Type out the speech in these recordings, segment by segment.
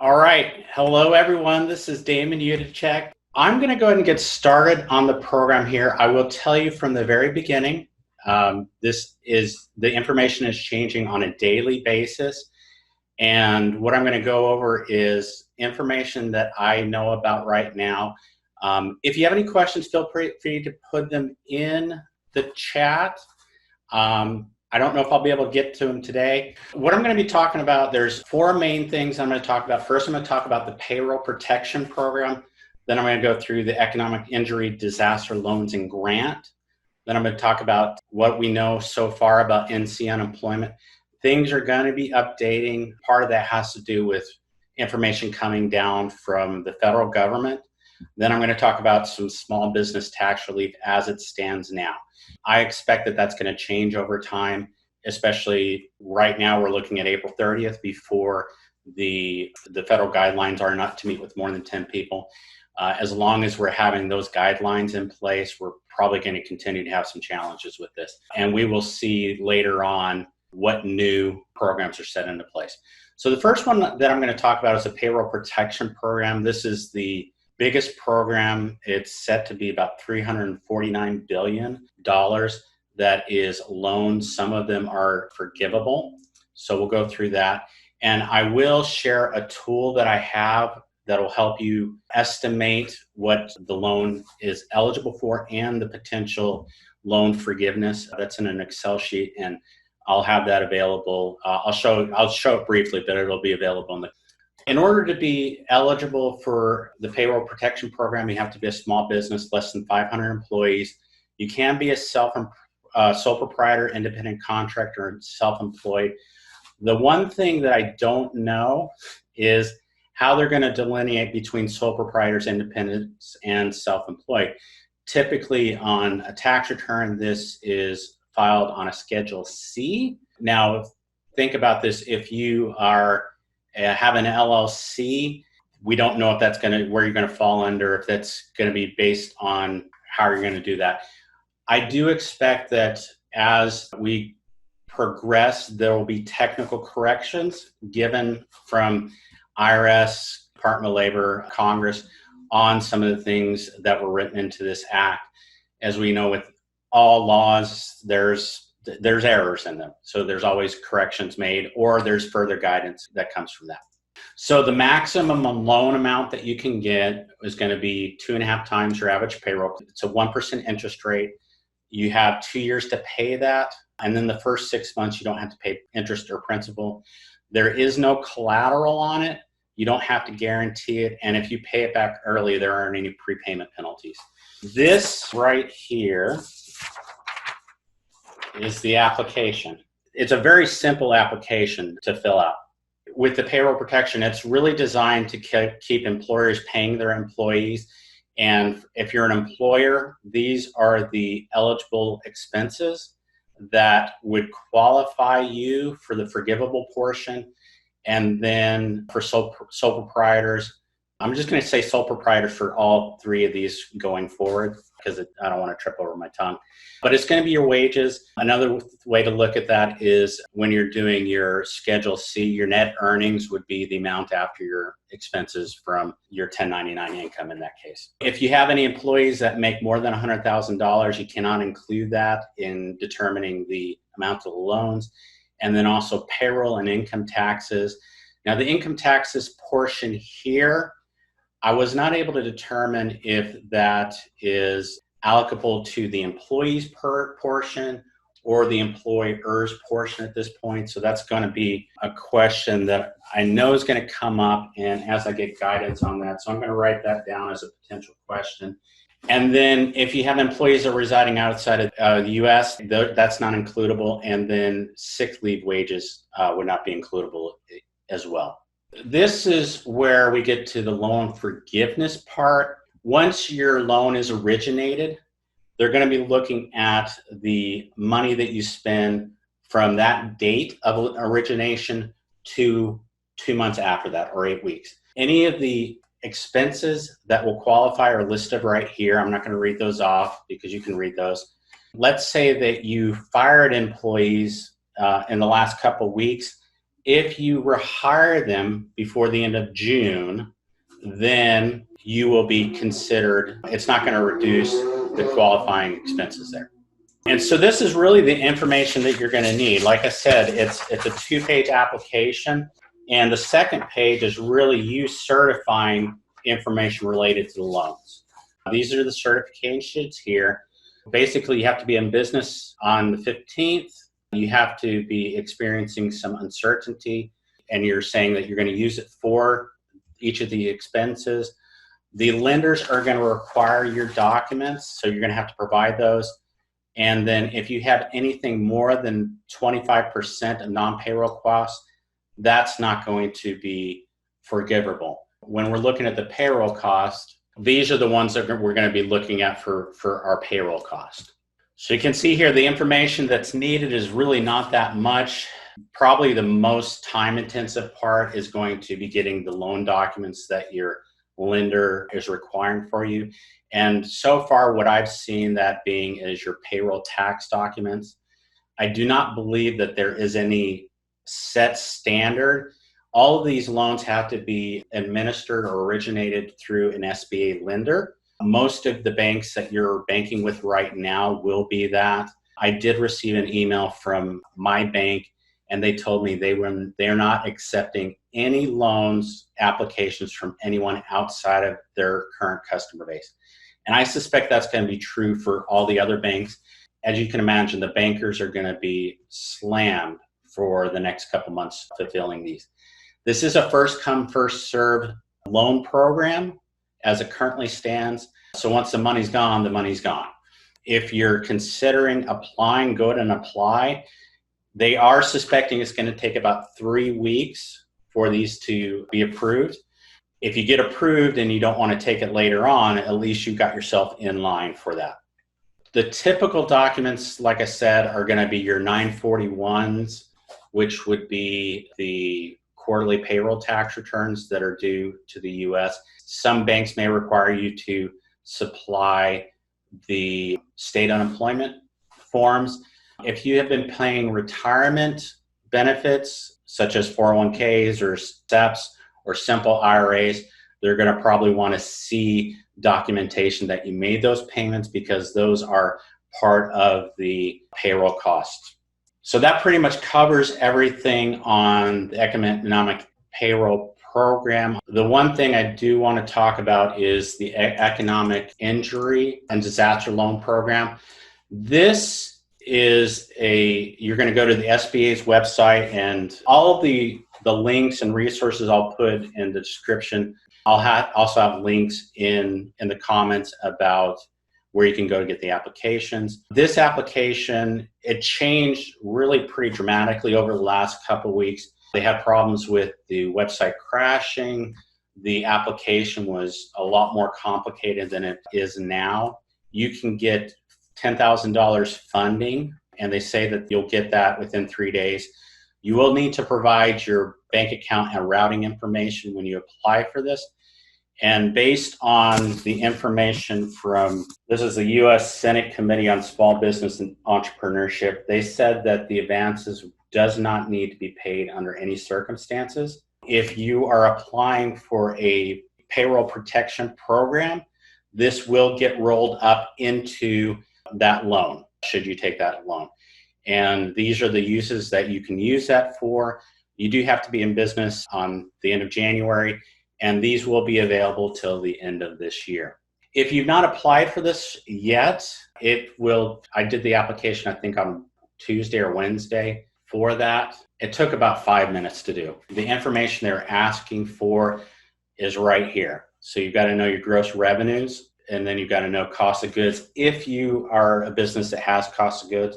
All right. Hello, everyone. This is Damon Udacek. I'm going to go ahead and get started on the program here. I will tell you from the very beginning, the information is changing on a daily basis. And what I'm going to go over is information that I know about right now. If you have any questions, feel free to put them in the chat. I don't know if I'll be able to get to them today. What I'm going to be talking about, there's four main things I'm going to talk about. First, I'm going to talk about the Payroll Protection Program. Then I'm going to go through the Economic Injury, Disaster Loans, and Grant. Then I'm going to talk about what we know so far about NC unemployment. Things are going to be updating. Part of that has to do with information coming down from the federal government. Then I'm going to talk about some small business tax relief as it stands now. I expect that that's going to change over time, especially right now we're looking at April 30th before the federal guidelines are not to meet with more than 10 people. As long as we're having those guidelines in place, we're probably going to continue to have some challenges with this. And we will see later on what new programs are set into place. So the first one that I'm going to talk about is the Payroll Protection Program. This is the biggest program. It's set to be about $349 billion that is loans. Some of them are forgivable. So we'll go through that. And I will share a tool that I have that will help you estimate what the loan is eligible for and the potential loan forgiveness. That's in an Excel sheet, and I'll have that available. I'll show it briefly, but it'll be available in order to be eligible for the Payroll Protection Program, you have to be a small business, less than 500 employees. You can be a sole proprietor, independent contractor, and self-employed. The one thing that I don't know is how they're going to delineate between sole proprietors, independents, and self-employed. Typically on a tax return, this is filed on a Schedule C. Now, think about this. If you have an LLC, we don't know if that's where you're going to fall under, if that's going to be based on how you're going to do that. I do expect that as we progress, there will be technical corrections given from IRS, Department of Labor, Congress on some of the things that were written into this act. As we know, with all laws, there's errors in them. So there's always corrections made, or there's further guidance that comes from that. So the maximum loan amount that you can get is going to be 2.5 times your average payroll. It's a 1% interest rate. You have 2 years to pay that. And then the first 6 months, you don't have to pay interest or principal. There is no collateral on it. You don't have to guarantee it. And if you pay it back early, there aren't any prepayment penalties. This right here is the application. It's a very simple application to fill out. With the payroll protection, it's really designed to keep employers paying their employees. And if you're an employer, these are the eligible expenses that would qualify you for the forgivable portion. And then for sole proprietors, I'm just going to say sole proprietors for all three of these going forward because I don't want to trip over my tongue. But it's going to be your wages. Another way to look at that is when you're doing your Schedule C, your net earnings would be the amount after your expenses from your 1099 income in that case. If you have any employees that make more than $100,000, you cannot include that in determining the amount of the loans. And then also payroll and income taxes. Now the income taxes portion here, I was not able to determine if that is allocable to the employees per portion or the employer's portion at this point. So that's going to be a question that I know is going to come up, and as I get guidance on that. So I'm going to write that down as a potential question. And then if you have employees that are residing outside of the U.S., that's not includable. And then sick leave wages would not be includable as well. This is where we get to the loan forgiveness part. Once your loan is originated, they're going to be looking at the money that you spend from that date of origination to 2 months after that, or 8 weeks. Any of the expenses that will qualify are listed right here. I'm not going to read those off because you can read those. Let's say that you fired employees in the last couple of weeks. If you rehire them before the end of June, then you will be considered, it's not going to reduce the qualifying expenses there. And so this is really the information that you're going to need. Like I said, it's a 2-page application, and the second page is really you certifying information related to the loans. These are the certifications here. Basically, you have to be in business on the 15th. You have to be experiencing some uncertainty, and you're saying that you're going to use it for each of the expenses. The lenders are going to require your documents, so you're going to have to provide those. And then if you have anything more than 25% of non-payroll costs, that's not going to be forgivable. When we're looking at the payroll cost, these are the ones that we're going to be looking at for our payroll cost. So you can see here the information that's needed is really not that much. Probably the most time-intensive part is going to be getting the loan documents that your lender is requiring for you. And so far, what I've seen that being is your payroll tax documents. I do not believe that there is any set standard. All of these loans have to be administered or originated through an SBA lender. Most of the banks that you're banking with right now will be that. I did receive an email from my bank, and they told me they're not accepting any loans applications from anyone outside of their current customer base. And I suspect that's going to be true for all the other banks. As you can imagine, the bankers are going to be slammed for the next couple months fulfilling these. This is a first come, first served loan program as it currently stands. So once the money's gone, the money's gone. If you're considering applying, go ahead and apply. They are suspecting it's going to take about 3 weeks for these to be approved. If you get approved and you don't want to take it later on, at least you got yourself in line for that. The typical documents, like I said, are going to be your 941s, which would be the quarterly payroll tax returns that are due to the U.S. Some banks may require you to supply the state unemployment forms. If you have been paying retirement benefits, such as 401ks or SEPs or simple IRAs, they're going to probably want to see documentation that you made those payments, because those are part of the payroll costs. So that pretty much covers everything on the economic payroll program. The one thing I do want to talk about is the economic injury and disaster loan program. This is you're going to go to the SBA's website, and all of the links and resources I'll put in the description. I'll also have links in the comments about where you can go to get the applications. This application, it changed really pretty dramatically over the last couple of weeks. They had problems with the website crashing. The application was a lot more complicated than it is now. You can get $10,000 funding, and they say that you'll get that within 3 days. You will need to provide your bank account and routing information when you apply for this. And based on the information this is the U.S. Senate Committee on Small Business and Entrepreneurship, they said that the advances does not need to be paid under any circumstances. If you are applying for a payroll protection program, this will get rolled up into that loan, should you take that loan. And these are the uses that you can use that for. You do have to be in business on the end of January, and these will be available till the end of this year. If you've not applied for this yet, I did the application, I think on Tuesday or Wednesday for that. It took about 5 minutes to do. The information they're asking for is right here. So you've got to know your gross revenues, and then you've got to know cost of goods. If you are a business that has cost of goods,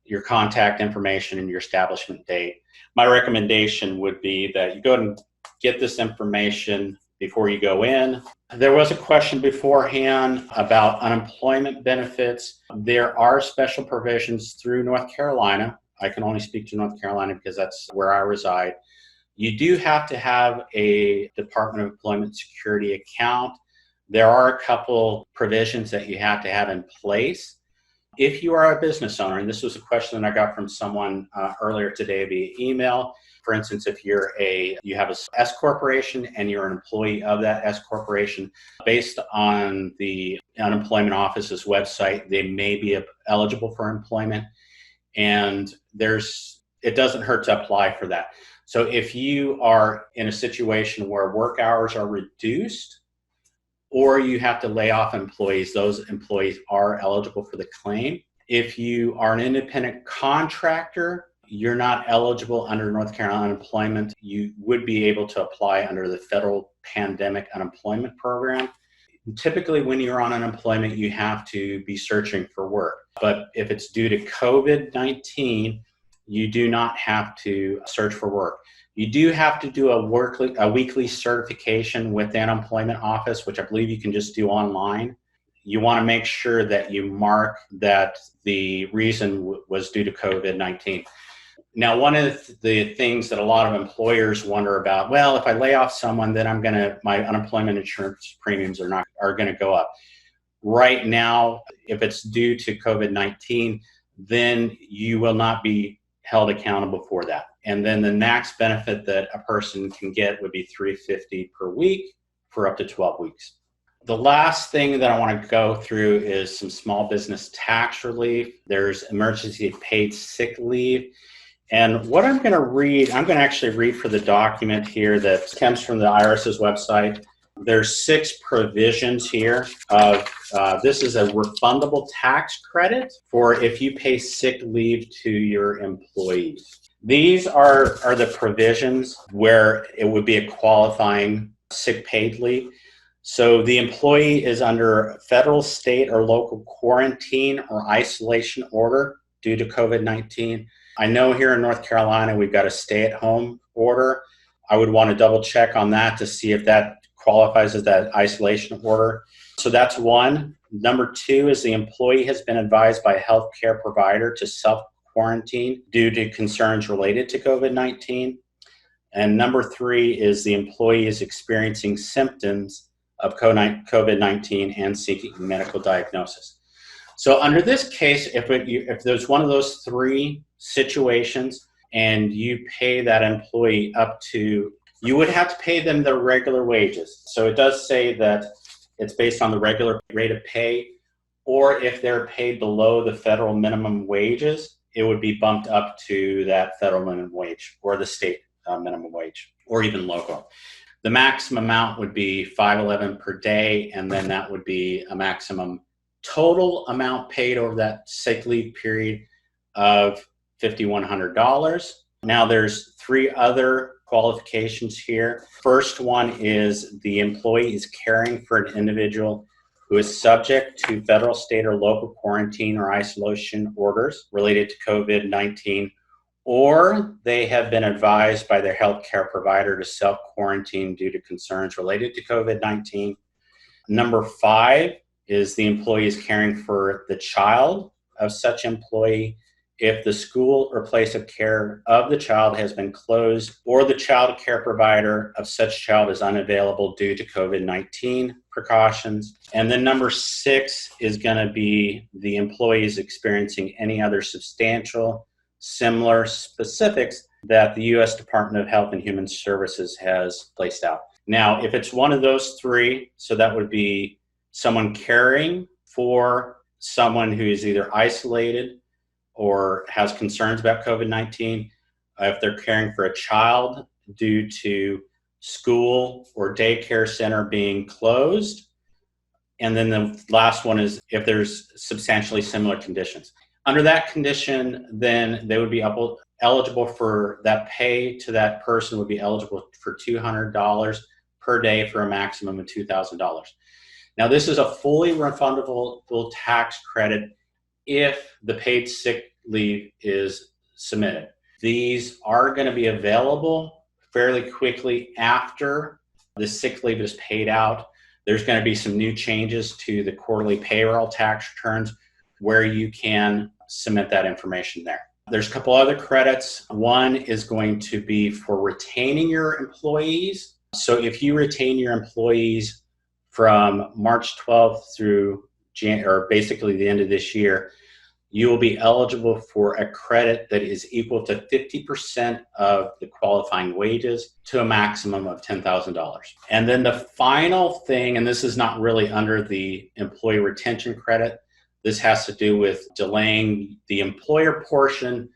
your contact information and your establishment date. My recommendation would be that you go ahead and get this information before you go in. There was a question beforehand about unemployment benefits. There are special provisions through North Carolina. I can only speak to North Carolina because that's where I reside. You do have to have a Department of Employment Security account. There are a couple provisions that you have to have in place. If you are a business owner, and this was a question that I got from someone earlier today via email, For instance, if you have a S corporation and you're an employee of that S corporation, based on the unemployment office's website, they may be eligible for employment, and it doesn't hurt to apply for that. So if you are in a situation where work hours are reduced or you have to lay off employees, those employees are eligible for the claim. If you are an independent contractor, you're not eligible under North Carolina unemployment. You would be able to apply under the federal pandemic unemployment program. Typically, when you're on unemployment, you have to be searching for work. But if it's due to COVID-19, you do not have to search for work. You do have to do a weekly certification with the unemployment office, which I believe you can just do online. You want to make sure that you mark that the reason was due to COVID-19. Now, one of the things that a lot of employers wonder about, well, if I lay off someone, then my unemployment insurance premiums are going to go up. Right now, if it's due to COVID-19, then you will not be held accountable for that. And then the max benefit that a person can get would be $350 per week for up to 12 weeks. The last thing that I want to go through is some small business tax relief. There's emergency paid sick leave. And what I'm going to actually read for the document here that comes from the IRS's website. There's 6 provisions here of this is a refundable tax credit for if you pay sick leave to your employees. These are the provisions where it would be a qualifying sick paid leave. So the employee is under federal, state, or local quarantine or isolation order due to COVID-19. I know here in North Carolina, we've got a stay-at-home order. I would want to double check on that to see if that qualifies as that isolation order. So that's one. Number 2 is the employee has been advised by a healthcare provider to self-quarantine due to concerns related to COVID-19. And number 3 is the employee is experiencing symptoms of COVID-19 and seeking medical diagnosis. So under this case, if there's one of those 3 situations and you pay that employee you would have to pay them their regular wages. So it does say that it's based on the regular rate of pay, or if they're paid below the federal minimum wages, it would be bumped up to that federal minimum wage or the state minimum wage, or even local. The maximum amount would be $511 per day, and then that would be a maximum total amount paid over that sick leave period of $5,100. Now there's 3 other qualifications here. First one is the employee is caring for an individual who is subject to federal, state, or local quarantine or isolation orders related to COVID-19, or they have been advised by their healthcare provider to self-quarantine due to concerns related to COVID-19. Number 5 is the employee is caring for the child of such employee if the school or place of care of the child has been closed or the child care provider of such child is unavailable due to COVID-19 precautions. And then number 6 is going to be the employee is experiencing any other substantial, similar specifics that the U.S. Department of Health and Human Services has placed out. Now, if it's one of those 3, so that would be someone caring for someone who is either isolated or has concerns about COVID-19, if they're caring for a child due to school or daycare center being closed, and then the last one is if there's substantially similar conditions. Under that condition, then they would be eligible for that pay to that person would be eligible for $200 per day for a maximum of $2,000. Now, this is a fully refundable tax credit if the paid sick leave is submitted. These are going to be available fairly quickly after the sick leave is paid out. There's going to be some new changes to the quarterly payroll tax returns where you can submit that information there. There's a couple other credits. One is going to be for retaining your employees. So if you retain your employees from March 12th through or basically the end of this year, you will be eligible for a credit that is equal to 50% of the qualifying wages to a maximum of $10,000. And then the final thing, and this is not really under the employee retention credit, this has to do with delaying the employer portion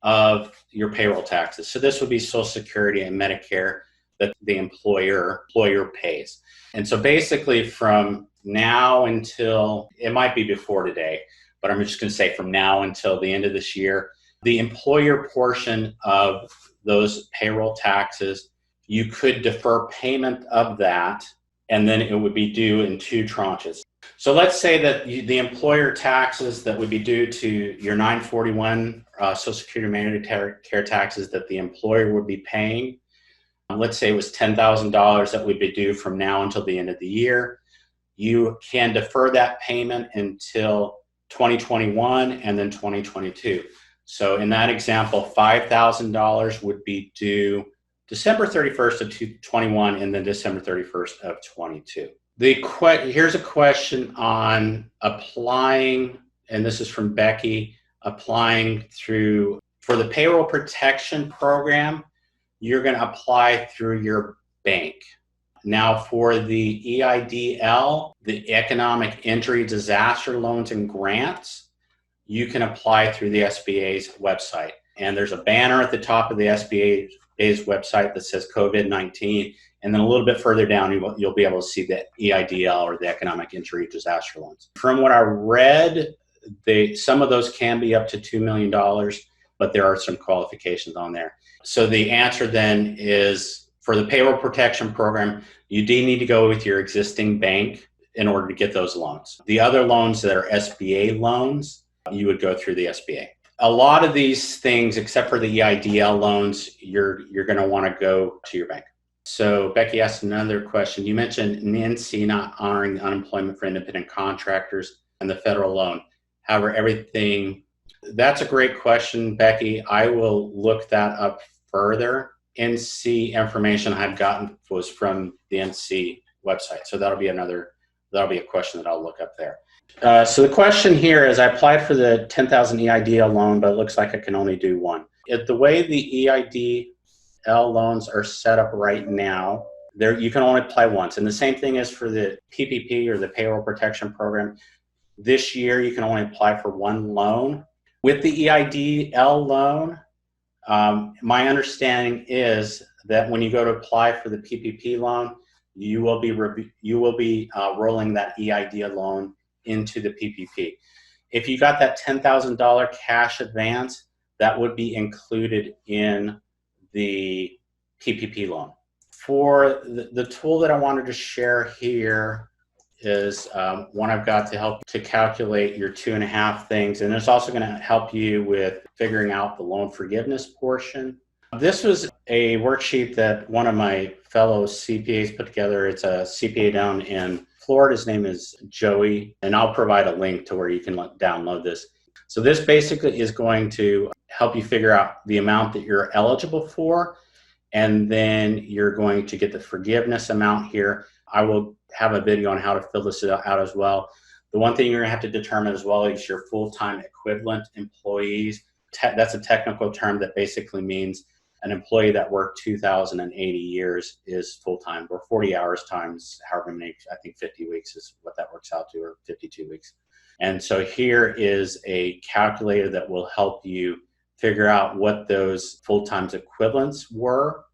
of your payroll taxes. So this would be Social Security and Medicare that the employer pays. And so basically from now until, it might be before today, but I'm just going to say from now until the end of this year, the employer portion of those payroll taxes, you could defer payment of that, and then it would be due in 2 tranches. So let's say that the employer taxes that would be due to your 941 Social Security Mandatory Care taxes that the employer would be paying, let's say it was $10,000 that would be due from now until the end of the year. You can defer that payment until 2021 and then 2022. So in that example, $5,000 would be due December 31st of 2021 and then December 31st of 22. Here's a question on applying, and this is from Becky, applying for the payroll protection program, you're going to apply through your bank. Now for the EIDL, the Economic Injury Disaster Loans and Grants, you can apply through the SBA's website. And there's a banner at the top of the SBA's website that says COVID-19. And then a little bit further down, you'll be able to see the EIDL, or the Economic Injury Disaster Loans. From what I read, some of those can be up to $2 million, but there are some qualifications on there. So the answer then is, for the payroll protection program, you do need to go with your existing bank in order to get those loans. The other loans that are SBA loans, you would go through the SBA. A lot of these things, except for the EIDL loans, you're going to want to go to your bank. So Becky asked another question. You mentioned NC not honoring unemployment for independent contractors and the federal loan. However, that's a great question, Becky. I will look that up further. NC information I've gotten was from the NC website. So that'll be a question that I'll look up there. So the question here is, I applied for the 10,000 EIDL loan, but it looks like I can only do one. The way the EIDL loans are set up right now, you can only apply once. And the same thing is for the PPP, or the Payroll Protection Program. This year, you can only apply for one loan. With the EIDL loan, my understanding is that when you go to apply for the PPP loan, you will be rolling that EIDL loan into the PPP. If you got that $10,000 cash advance, that would be included in the PPP loan. For the tool that I wanted to share here is one I've got to help to calculate your 2.5 things. And it's also going to help you with figuring out the loan forgiveness portion. This was a worksheet that one of my fellow CPAs put together. It's a CPA down in Florida. His name is Joey, and I'll provide a link to where you can download this. So this basically is going to help you figure out the amount that you're eligible for, and then you're going to get the forgiveness amount here. I will have a video on how to fill this out as well. The one thing you're going to have to determine as well is your full-time equivalent employees. That's a technical term that basically means an employee that worked 2,080 years is full-time, or 40 hours times however many, I think 50 weeks is what that works out to, or 52 weeks. And so here is a calculator that will help you figure out what those full-time equivalents were.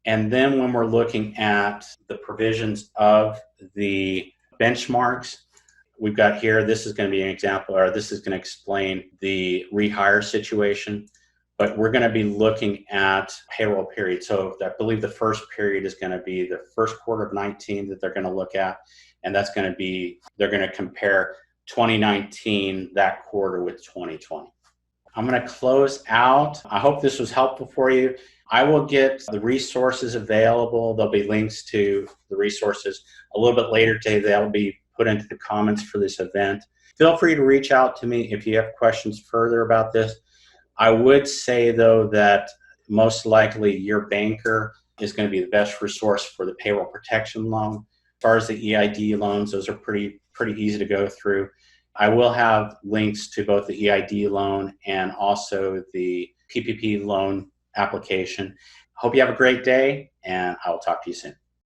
And then when we're looking at the provisions of the benchmarks, we've got here, this is going to be an example, or this is going to explain the rehire situation. But we're going to be looking at payroll period. So I believe the first period is going to be the first quarter of 19 that they're going to look at. And that's going to be, they're going to compare 2019, that quarter, with 2020. I'm going to close out. I hope this was helpful for you. I will get the resources available. There'll be links to the resources a little bit later today. They'll be put into the comments for this event. Feel free to reach out to me if you have questions further about this. I would say, though, that most likely your banker is going to be the best resource for the payroll protection loan. As far as the EID loans, those are pretty easy to go through. I will have links to both the EID loan and also the PPP loan application. Hope you have a great day, and I will talk to you soon.